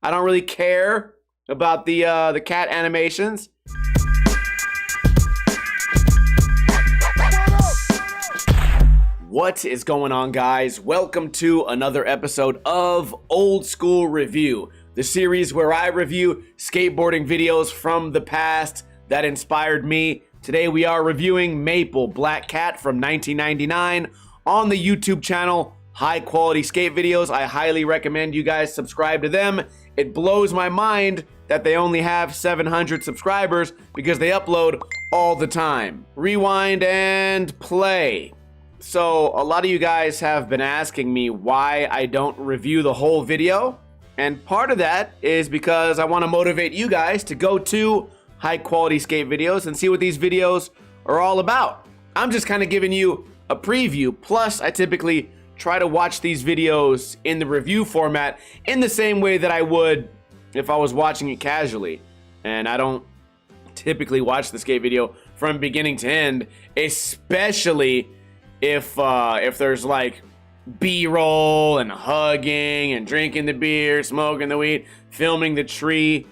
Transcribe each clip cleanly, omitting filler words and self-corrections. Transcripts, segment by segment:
I don't really care about the cat animations. What is going on, guys? Welcome to another episode of Old School Review, the series where I review skateboarding videos from the past that inspired me. Today we are reviewing Maple Black Cat from 1999 on the YouTube channel High Quality Skate Videos. I highly recommend you guys subscribe to them. It blows my mind that they only have 700 subscribers because they upload all the time. Rewind and play. So a lot of you guys have been asking me why I don't review the whole video, and part of that is because I want to motivate you guys to go to High Quality Skate Videos and see what these videos are all about. I'm just kind of giving you a preview, plus I typically try to watch these videos in the review format in the same way that I would if I was watching it casually. And I don't typically watch the skate video from beginning to end, especially if there's like B-roll and hugging and drinking the beer, smoking the weed, filming the tree.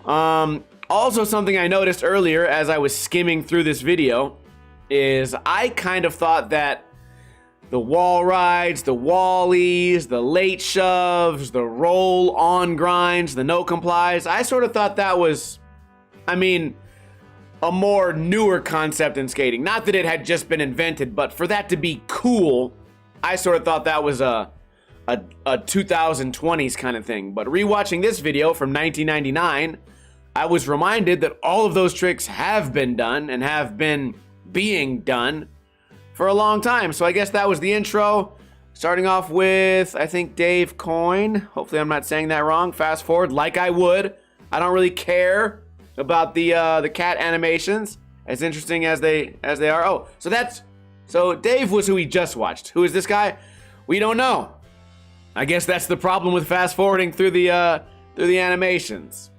Also, something I noticed earlier as I was skimming through this video is I kind of thought that the wall rides, the wallies, the late shoves, the roll-on grinds, the no complies, I sort of thought that was, a more newer concept in skating. Not that it had just been invented, but for that to be cool, I sort of thought that was a 2020s kind of thing. But rewatching this video from 1999, I was reminded that all of those tricks have been done and have been being done for a long time. So I guess that was the intro. Starting off with, I think, Dave Coyne. Hopefully I'm not saying that wrong. Fast forward like I would. I don't really care about the cat animations, as interesting as they are. Oh, so Dave was who we just watched. Who is this guy? We don't know. I guess that's the problem with fast forwarding through the animations.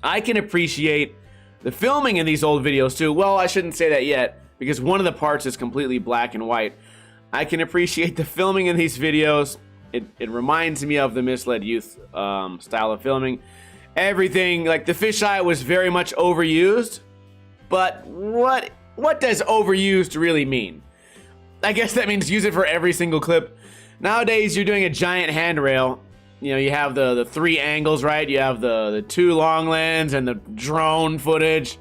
I can appreciate the filming in these old videos too. Well, I shouldn't say that yet because one of the parts is completely black and white. I can appreciate the filming in these videos. It reminds me of the Misled Youth style of filming. Everything, like the fisheye was very much overused, but what does overused really mean? I guess that means use it for every single clip. Nowadays, you're doing a giant handrail. You know, you have the three angles, right? You have the two long lens and the drone footage.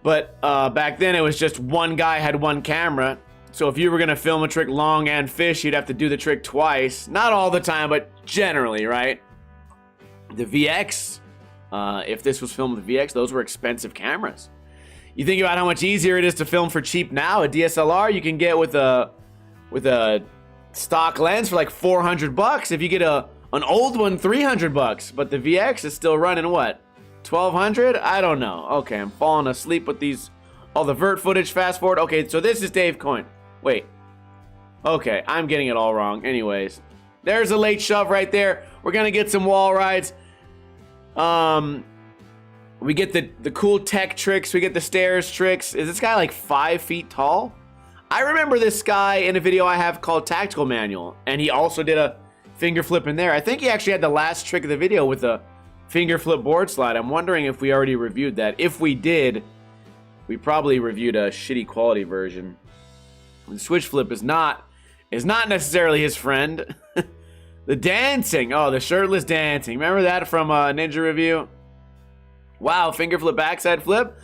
But back then, it was just one guy had one camera. So if you were gonna film a trick long and fish, you'd have to do the trick twice. Not all the time, but generally, right? The VX, if this was filmed with VX, those were expensive cameras. You think about how much easier it is to film for cheap now. A DSLR you can get with a stock lens for like $400. If you get an old one, $300. But the VX is still running what, $1,200? I don't know. Okay, I'm falling asleep with all the vert footage. Fast forward. Okay, so this is Dave Coyne. Wait. Okay, I'm getting it all wrong. Anyways, there's a late shove right there. We're gonna get some wall rides. We get the cool tech tricks. We get the stairs tricks. Is this guy like 5 feet tall? I remember this guy in a video I have called Tactical Manual, and he also did a finger flip in there. I think he actually had the last trick of the video with a finger flip board slide. I'm wondering if we already reviewed that. If we did, we probably reviewed a shitty quality version. The switch flip is not necessarily his friend. The dancing. Oh, the shirtless dancing. Remember that from Ninja Review? Wow, finger flip, backside flip.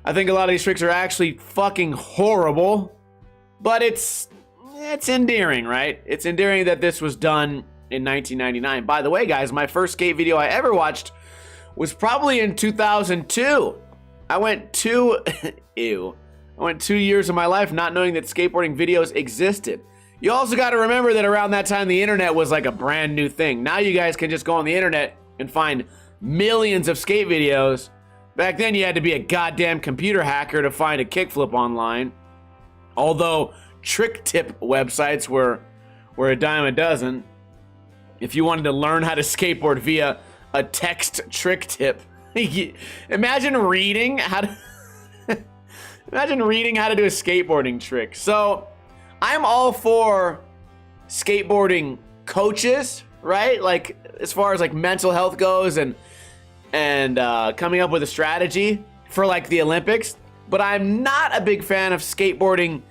I think a lot of these tricks are actually fucking horrible. But it's endearing, right? It's endearing that this was done in 1999. By the way, guys, my first skate video I ever watched was probably in 2002. I went 2 years of my life not knowing that skateboarding videos existed. You also got to remember that around that time, the internet was like a brand new thing. Now you guys can just go on the internet and find millions of skate videos. Back then, you had to be a goddamn computer hacker to find a kickflip online. Although trick tip websites were a dime a dozen. If you wanted to learn how to skateboard via a text trick tip, imagine reading how to imagine reading how to do a skateboarding trick. So I'm all for skateboarding coaches right? Like, as far as like mental health goes and coming up with a strategy for like the Olympics. But I'm not a big fan of skateboarding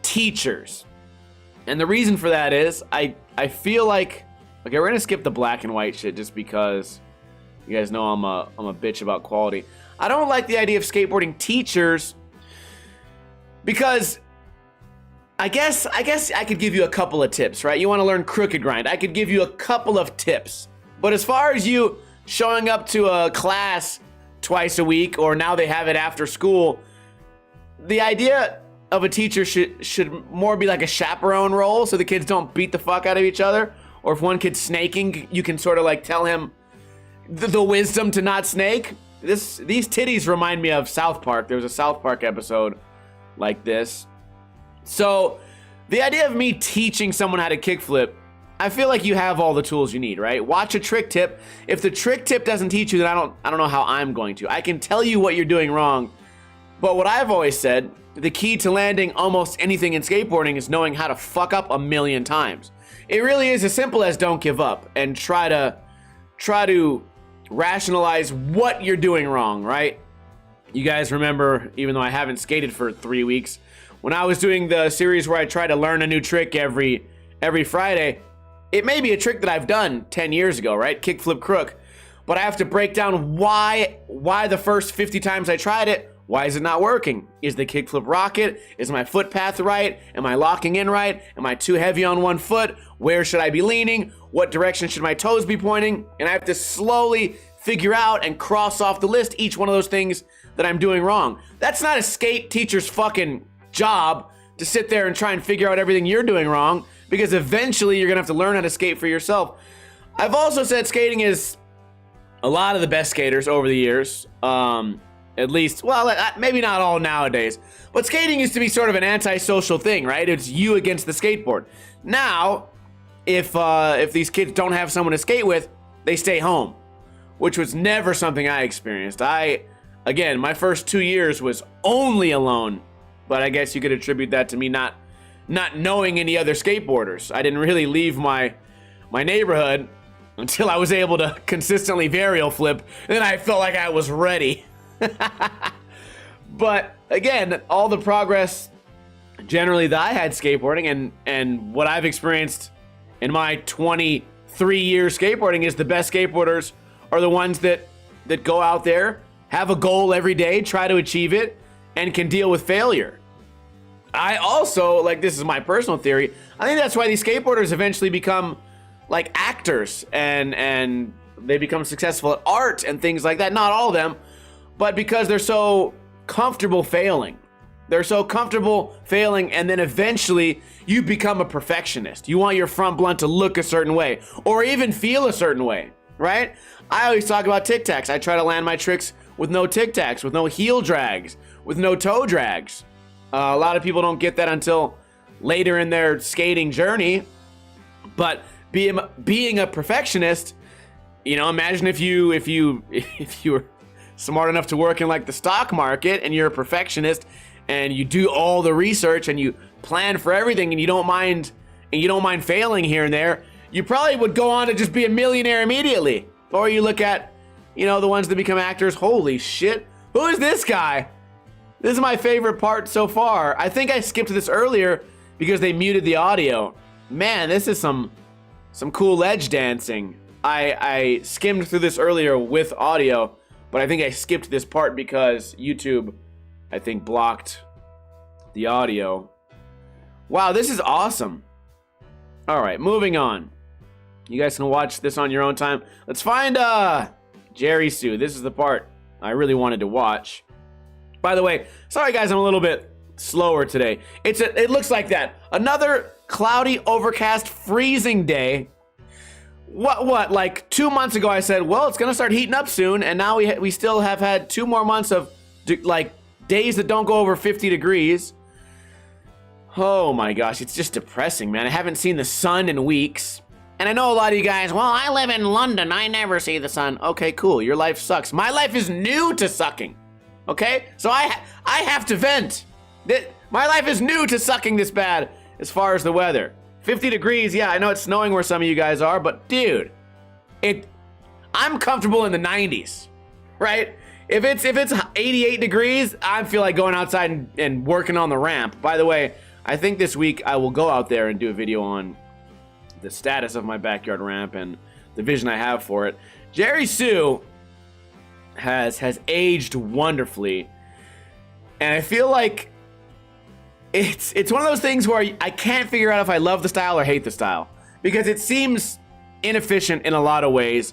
teachers. And the reason for that is I feel like, okay, we're gonna skip the black and white shit just because you guys know I'm a bitch about quality. I don't like the idea of skateboarding teachers because I guess I could give you a couple of tips, right? You want to learn crooked grind. I could give you a couple of tips. But as far as you showing up to a class twice a week, or now they have it after school, the idea of a teacher should more be like a chaperone role, so the kids don't beat the fuck out of each other. Or if one kid's snaking, you can sort of like tell him the wisdom to not snake. These titties remind me of South Park. There was a South Park episode like this. So the idea of me teaching someone how to kickflip, I feel like you have all the tools you need, right? Watch a trick tip. If the trick tip doesn't teach you, then I don't know how I'm going to. I can tell you what you're doing wrong. But what I've always said, the key to landing almost anything in skateboarding is knowing how to fuck up a million times. It really is as simple as don't give up and try to rationalize what you're doing wrong, right? You guys remember, even though I haven't skated for 3 weeks, when I was doing the series where I try to learn a new trick every Friday, it may be a trick that I've done 10 years ago, right? Kickflip crook. But I have to break down why the first 50 times I tried it, why is it not working? Is the kickflip rocket? Is my foot path right? Am I locking in right? Am I too heavy on one foot? Where should I be leaning? What direction should my toes be pointing? And I have to slowly figure out and cross off the list each one of those things that I'm doing wrong. That's not a skate teacher's fucking job to sit there and try and figure out everything you're doing wrong, because eventually you're gonna have to learn how to skate for yourself. I've also said skating is a lot of the best skaters over the years. At least, well, maybe not all nowadays, but skating used to be sort of an antisocial thing, right? It's you against the skateboard. Now, if these kids don't have someone to skate with, they stay home, which was never something I experienced. Again, my first 2 years was only alone, but I guess you could attribute that to me not knowing any other skateboarders. I didn't really leave my neighborhood until I was able to consistently varial flip, and then I felt like I was ready. But again, all the progress generally that I had skateboarding and what I've experienced in my 23 years skateboarding is the best skateboarders are the ones that go out there, have a goal every day, try to achieve it, and can deal with failure. I also, like, this is my personal theory, I think that's why these skateboarders eventually become like actors and they become successful at art and things like that. Not all of them, but because they're so comfortable failing. They're so comfortable failing, and then eventually you become a perfectionist. You want your front blunt to look a certain way, or even feel a certain way, right? I always talk about tic tacs. I try to land my tricks with no tic tacs, with no heel drags, with no toe drags. A lot of people don't get that until later in their skating journey, but being a perfectionist, you know, imagine if you were smart enough to work in like the stock market and you're a perfectionist and you do all the research and you plan for everything and you don't mind failing here and there, you probably would go on to just be a millionaire immediately. Or you look at, you know, the ones that become actors. Holy shit, who is this guy? This is my favorite part so far. I think I skipped this earlier because they muted the audio. Man, this is some cool edge dancing. I skimmed through this earlier with audio, but I think I skipped this part because YouTube, I think, blocked the audio. Wow, this is awesome. All right, moving on. You guys can watch this on your own time. Let's find Jerry Sue. This is the part I really wanted to watch. By the way, sorry guys, I'm a little bit slower today. It looks like that. Another cloudy, overcast, freezing day. What? Like 2 months ago, I said, well, it's gonna start heating up soon, and now we still have had 2 more months of like days that don't go over 50 degrees. Oh my gosh, it's just depressing, man. I haven't seen the sun in weeks. And I know a lot of you guys, well, I live in London. I never see the sun. Okay, cool. Your life sucks. My life is new to sucking. Okay? So I have to vent. My life is new to sucking this bad as far as the weather. 50 degrees. Yeah, I know it's snowing where some of you guys are, but dude, I'm comfortable in the 90s, right? If it's 88 degrees, I feel like going outside and working on the ramp. By the way, I think this week I will go out there and do a video on the status of my backyard ramp and the vision I have for it. Jerry Sue has aged wonderfully, and I feel like it's one of those things where I can't figure out if I love the style or hate the style, because it seems inefficient in a lot of ways,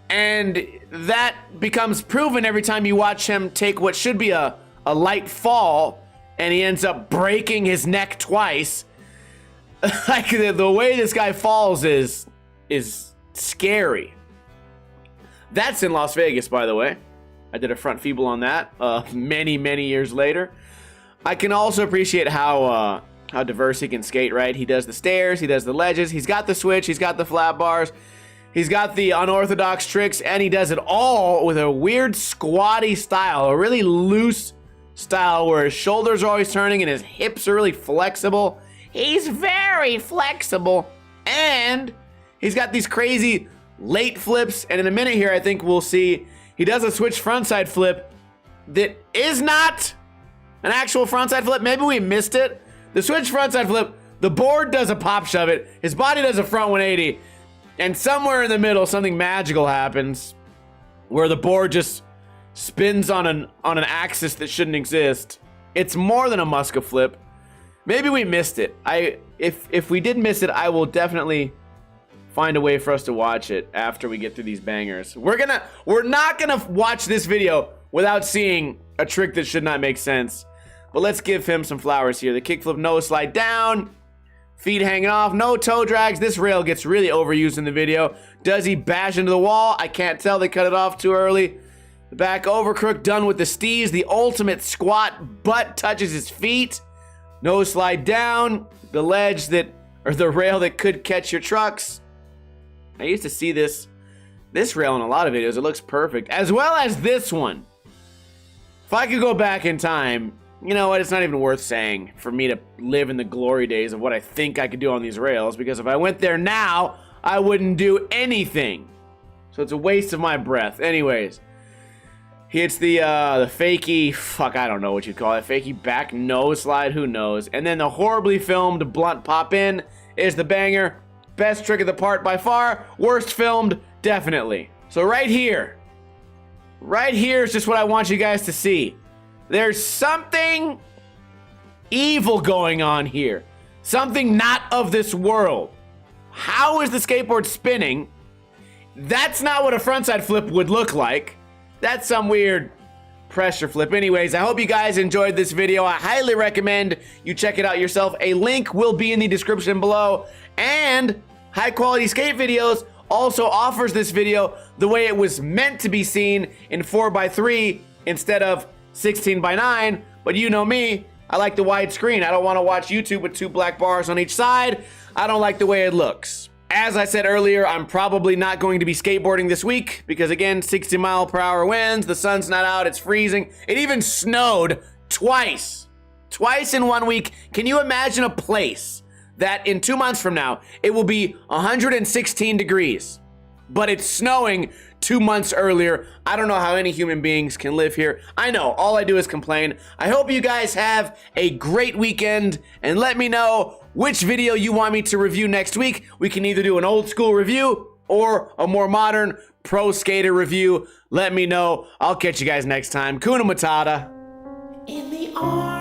and that becomes proven every time you watch him take what should be a light fall and he ends up breaking his neck twice. Like the way this guy falls is scary. That's in Las Vegas, by the way. I did a front feeble on that many years later. I can also appreciate how diverse he can skate, right? He does the stairs, he does the ledges, he's got the switch, he's got the flat bars, he's got the unorthodox tricks, and he does it all with a weird squatty style, a really loose style where his shoulders are always turning and his hips are really flexible. He's very flexible, and he's got these crazy late flips, and in a minute here I think we'll see he does a switch frontside flip that is not an actual frontside flip. Maybe we missed it. The switch frontside flip, the board does a pop shove it, his body does a front 180, and somewhere in the middle something magical happens where the board just spins on an axis that shouldn't exist. It's more than a Muska flip. Maybe we missed it. If we did miss it, I will definitely find a way for us to watch it after we get through these bangers. We're not gonna watch this video without seeing a trick that should not make sense. But let's give him some flowers here. The kickflip nose slide down, feet hanging off, no toe drags. This rail gets really overused in the video. Does he bash into the wall? I can't tell, they cut it off too early. The back over crook done with the steez. The ultimate squat, butt touches his feet. Nose slide down, the ledge or the rail that could catch your trucks. I used to see this rail in a lot of videos. It looks perfect, as well as this one. If I could go back in time, you know what, it's not even worth saying for me to live in the glory days of what I think I could do on these rails, because if I went there now, I wouldn't do anything. So it's a waste of my breath. Anyways, he hits the fakey, fuck, I don't know what you'd call it, fakey back nose slide, who knows. And then the horribly filmed blunt pop in is the banger. Best trick of the part by far, worst filmed, definitely. So right here is just what I want you guys to see. There's something evil going on here. Something not of this world. How is the skateboard spinning? That's not what a frontside flip would look like. That's some weird pressure flip. Anyways, I hope you guys enjoyed this video. I highly recommend you check it out yourself. A link will be in the description below. And High Quality Skate Videos also offers this video the way it was meant to be seen in 4:3 instead of 16:9. But you know me, I like the wide screen. I don't want to watch YouTube with 2 black bars on each side. I don't like the way it looks. As I said earlier, I'm probably not going to be skateboarding this week because, again, 60-mile-per-hour winds, the sun's not out, it's freezing. It even snowed twice. Twice in 1 week. Can you imagine a place that in 2 months from now, it will be 116 degrees, but it's snowing 2 months earlier? I don't know how any human beings can live here. I know, all I do is complain. I hope you guys have a great weekend, and let me know which video you want me to review next week. We can either do an old school review or a more modern pro skater review. Let me know. I'll catch you guys next time. Kuna Matata. In the arms